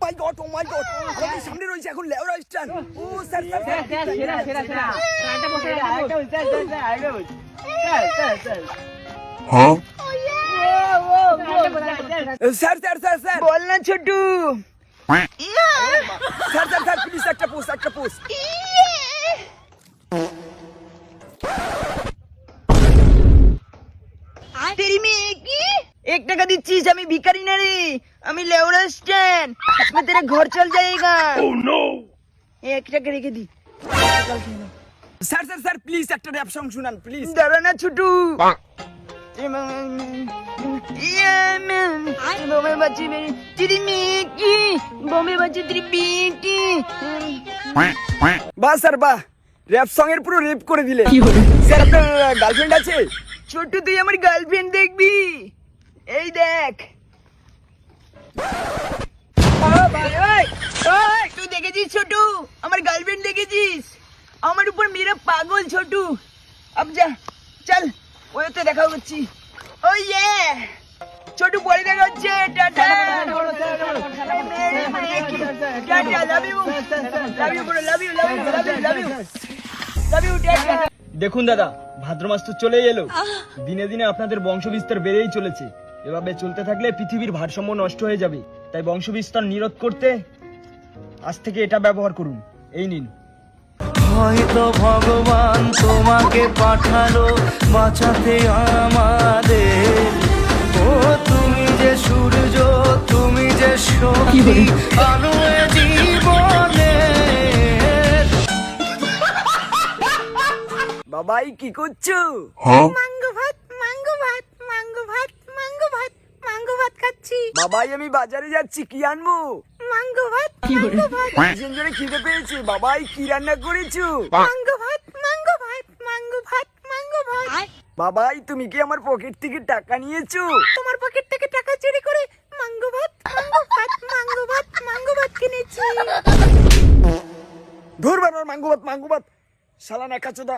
মাই god ও মাই god আমাদের সামনে রয়েছে এখন লেওরা স্ট্যান্ড ও স্যার স্যার সেরা আরেকটা বসে স্যার স্যার স্যার স্যার বল না Chhotu. Sir sir sir please একটা পোস্ট तेरी में की 1 টাকা দিচ্ছিস? আমি ভিখারি না রে, আমি লেওড়া স্ট্যান্ড। इसमें तेरा घर चल जाएगा। Oh no 1 টাকা রেখে দি। স্যার স্যার স্যার প্লিজ একটা র‍্যাপ সং শুনান প্লিজ দাঁড়া না ছোটু। বম্বে বাচ্চি মেরি তেরি মেকি, বম্বে বাচ্চি তেরি বেটি। বাহ স্যার বাহ র‍্যাপ সং এর পুরো রেপ করে দিলে স্যার আপনার গার্লফ্রেন্ড আছে ছোটু তুই আমার গার্লফ্রেন্ড দেখবি? এই দেখ। তুই দেখেছিস ছোটু? আমার গার্লফ্রেন্ড দেখেছিস? আমার উপর মেরা পাগল ছোটু। আব যা চল, ওতে দেখা করছি। ও ইয়ে ছোটু পরে দেখা হচ্ছে। Tata tata, love you bro, love you tata. দেখুন দাদা, ভাদ্র মাস তো চলেই এলো। দিনে দিনে আপনাদের বংশ বিস্তার বেড়েই চলেছে। এভাবে চলতে থাকলে পৃথিবীর ভারসাম্য নষ্ট হয়ে যাবে। তাই বংশ বিস্তার নিরোধ করতে আজ থেকে এটা ব্যবহার করুন। এই নিন। হয়তো ভগবান তোমাকে পাঠালো বাঁচাতে আমাদের। ও তুমি যে সূর্য, তুমি যে শক্তি, আলো জীবনে। বাবাই কি করছো? মাঙ্গো ভাত খাচ্ছি। বাবাই আমি বাজারে যাচ্ছি কি আনবো? মাঙ্গো ভাত ভীষণ জোরে খিদে পেয়েছে বাবাই কি রান্না করেছো? মাঙ্গো ভাত। বাবাই তুমি কি আমার পকেট থেকে টাকা নিয়েছো? তোমার পকেট থেকে টাকা চুরি করে মাঙ্গো ভাত কিনেছি। ধরবার মাঙ্গো ভাত শালা নেকাচোদা।